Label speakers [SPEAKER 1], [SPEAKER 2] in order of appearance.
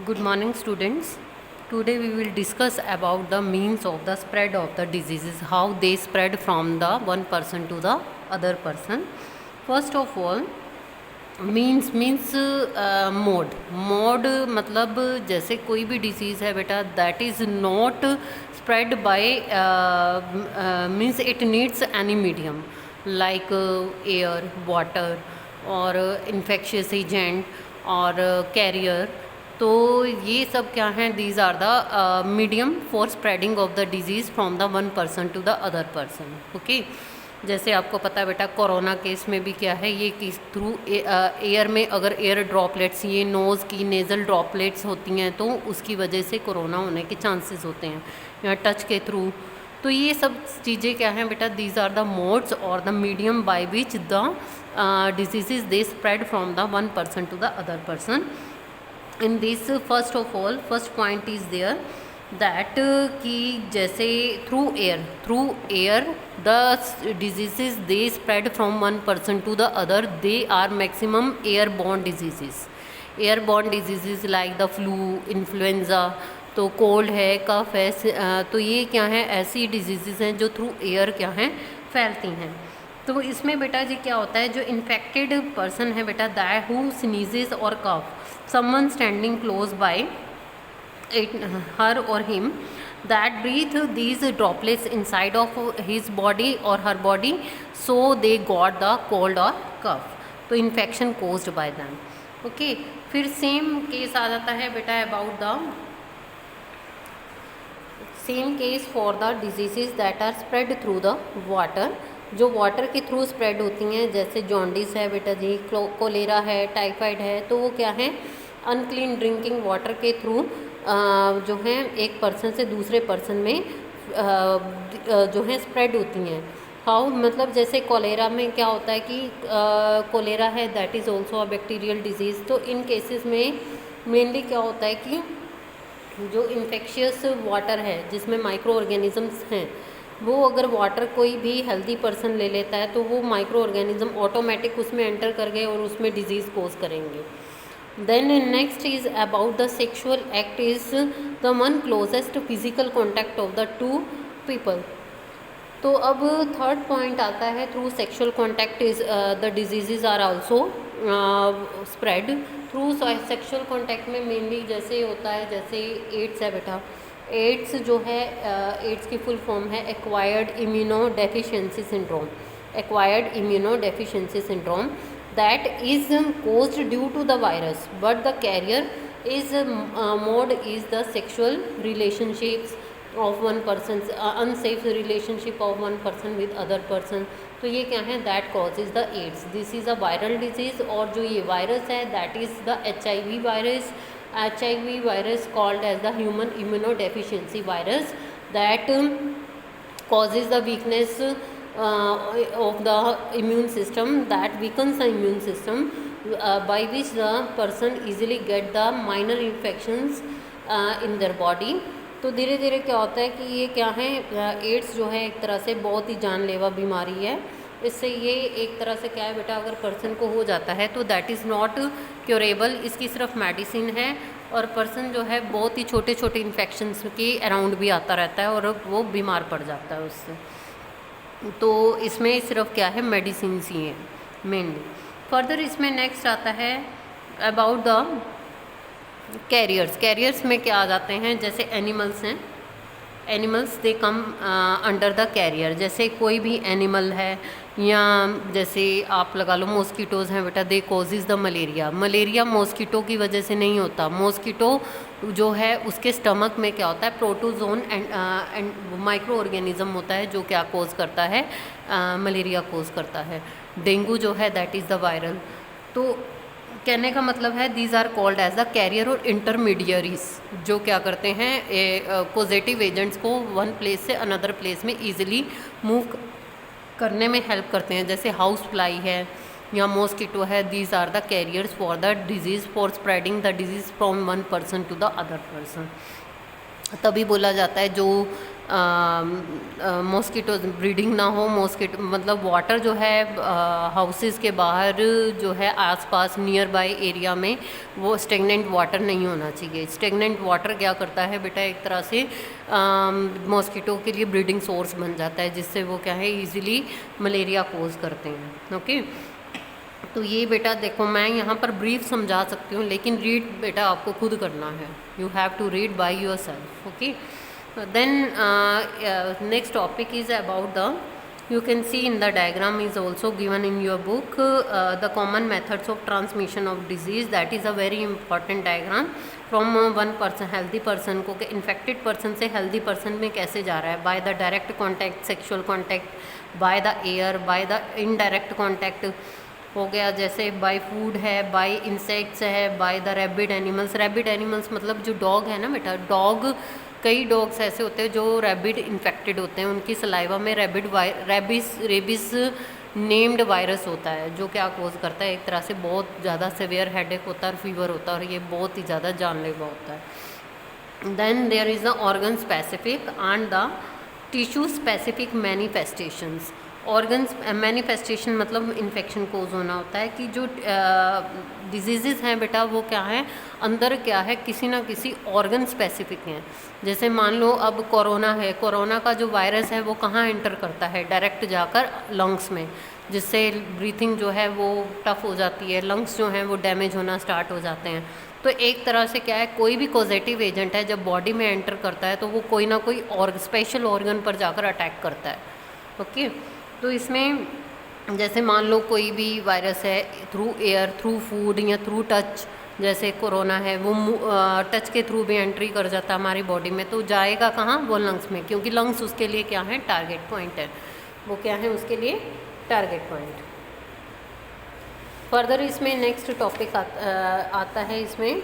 [SPEAKER 1] Good morning, students. Today we will discuss about the means of the spread of the diseases, how they spread from the one person to the other person. First of all, means mode मतलब जैसे कोई भी disease है बेटा that is not spread by means it needs any medium like air water और infectious agent और carrier. तो ये सब क्या हैं, these are the medium for spreading of the disease from the one person to the other person. Okay, जैसे आपको पता है बेटा कोरोना केस में भी क्या है, ये किस थ्रू एयर में अगर एयर ड्रॉपलेट्स, ये नोज़ की नेज़ल ड्रॉपलेट्स होती हैं तो उसकी वजह से कोरोना होने के चांसेस होते हैं, या टच के थ्रू। तो ये सब चीज़ें क्या हैं बेटा, दीज आर द मोड्स और the medium by which the disease they spread from the one person to the other person. In this first of all first point is there that कि जैसे through air the disease they spread from one person to the other, they are maximum air borne disease like the flu, influenza, तो cold है, cough है, तो ये क्या है, ऐसी डिजीज़ हैं जो थ्रू एयर क्या हैं फैलती हैं। तो इसमें बेटा जी क्या होता है, जो इन्फेक्टेड पर्सन है बेटा दैट हु स्नीजेस और cough, someone standing close by her or him that breathe these droplets inside of his body or her body, so they got the cold or cough, तो infection caused by them। Okay, फिर same case आ जाता है बेटा about the same case for the disease that are spread through the water, जो water के through spread होती हैं, जैसे जॉन्डिस है बेटा जी, कोलेरा है, टाइफाइड है, तो वो क्या है अनक्लीन ड्रिंकिंग वाटर के थ्रू जो है एक पर्सन से दूसरे पर्सन में जो है स्प्रेड होती हैं। हाउ, मतलब जैसे कोलेरा में क्या होता है कि कोलेरा है that is also a bacterial disease. तो इन केसेस में मेनली क्या होता है कि जो इन्फेक्शियस वाटर है जिसमें माइक्रो ऑर्गेनिजम्स हैं, वो अगर वाटर कोई भी हेल्दी पर्सन ले लेता है तो वो माइक्रो ऑर्गेनिज्म ऑटोमेटिक उसमें एंटर कर गए और उसमें डिजीज़ कोज करेंगे। Then next is about the sexual act is the one closest physical contact of the two people। तो अब थर्ड पॉइंट आता है, through sexual contact is the disease are also spread through sexual contact में mainly जैसे होता है, जैसे ads है बेटा, एड्स जो है एड्स की फुल फॉर्म है acquired immuno deficiency syndrome that is caused due to the virus, but the carrier is mode is the sexual relationships of one person's unsafe relationship of one person with other person। तो ये क्या है, that causes the AIDS। this is a viral disease, और जो ये virus है that is the HIV virus called as the human immunodeficiency virus that causes the weakness of the immune system, that weakens the immune system by which the person easily get the minor infections in their body। तो धीरे धीरे क्या होता है कि ये क्या है, एड्स जो है एक तरह से बहुत ही जानलेवा बीमारी है। इससे ये एक तरह से क्या है बेटा, अगर पर्सन को हो जाता है तो दैट इज़ नॉट क्योरेबल, इसकी सिर्फ मेडिसिन है, और पर्सन जो है बहुत ही छोटे छोटे इन्फेक्शंस के अराउंड भी आता रहता है और वो बीमार पड़ जाता है उससे। तो इसमें सिर्फ क्या है, मेडिसिन ही हैं मेनली। फर्दर इसमें नेक्स्ट आता है अबाउट द कैरियर्स में क्या आ जाते हैं, जैसे एनिमल्स हैं, animals they come under the carrier. जैसे कोई भी एनिमल है, या जैसे आप लगा लो मॉस्किटोज़ हैं बेटा, दे कॉजेज़ द मलेरिया मॉस्किटो की वजह से नहीं होता। मॉस्किटो जो है उसके स्टमक में क्या होता है, प्रोटोजोन एंड माइक्रो ऑर्गेनिज्म होता है जो क्या कोज करता है, मलेरिया कोज करता है। डेंगू जो है दैट इज़ द वायरल। तो कहने का मतलब है these are called as the carrier और इंटरमीडियरीज, जो क्या करते हैं पॉजिटिव एजेंट्स को वन प्लेस से अनदर प्लेस में ईजिली मूव करने में हेल्प करते हैं। जैसे हाउस फ्लाई है या मॉस्किटो है, these are the carriers for the disease for spreading the disease from one person to the other person. तभी बोला जाता है जो मॉस्किटो ब्रीडिंग ना हो, मॉस्किटो मतलब वाटर जो है हाउसेस के बाहर जो है आसपास नियर बाय एरिया में वो स्टेगनेंट वाटर नहीं होना चाहिए। स्टेगनेंट वाटर क्या करता है बेटा, एक तरह से मॉस्किटो के लिए ब्रीडिंग सोर्स बन जाता है, जिससे वो क्या है इजीली मलेरिया कोज करते हैं। ओके, तो ये बेटा देखो मैं यहाँ पर ब्रीफ समझा सकती हूँ, लेकिन रीड बेटा आपको खुद करना है। You have to read by yourself. Okay, then next topic is about the, you can see in the diagram is also given in your book, the common methods of transmission of disease. That is a very important diagram from one person, healthy person को infected person से healthy person में कैसे जा रहा है, by the direct contact, sexual contact, by the air, by the indirect contact हो गया, जैसे बाय फूड है, बाय इंसेक्ट्स है, by the rabid animals. Rabid animals मतलब जो डॉग है ना बेटा, डॉग, कई डॉग्स ऐसे होते हैं जो रैबिड इन्फेक्टेड होते हैं, उनकी सलाइवा में रेबिस नेम्ड वायरस होता है, जो क्या कोज करता है, एक तरह से बहुत ज़्यादा सीवियर हेडेक होता है और फीवर होता है, और ये बहुत ही ज़्यादा जानलेवा होता है। Then there is the organ specific and the tissue specific manifestations. Organs manifestation मतलब इन्फेक्शन कोज होना होता है कि जो डिजीज़ हैं बेटा वो क्या है, अंदर क्या है, किसी ना किसी ऑर्गन स्पेसिफिक हैं। जैसे मान लो अब कोरोना है, कोरोना का जो वायरस है वो कहाँ एंटर करता है, डायरेक्ट जाकर लंग्स में, जिससे ब्रीथिंग जो है वो टफ हो जाती है, लंग्स जो हैं वो डैमेज होना स्टार्ट हो जाते हैं। तो एक तरह से क्या है, कोई भी पॉजिटिव एजेंट है जब बॉडी में एंटर करता है तो वो कोई ना कोई स्पेशल ऑर्गन पर जाकर अटैक करता है। ओके, तो इसमें जैसे मान लो कोई भी वायरस है, थ्रू एयर, थ्रू फूड या थ्रू टच, जैसे कोरोना है वो टच के थ्रू भी एंट्री कर जाता है हमारी बॉडी में, तो जाएगा कहाँ, वो लंग्स में, क्योंकि लंग्स उसके लिए क्या है, टारगेट पॉइंट है। वो क्या है उसके लिए, टारगेट पॉइंट। फर्दर इसमें नेक्स्ट टॉपिक आता है इसमें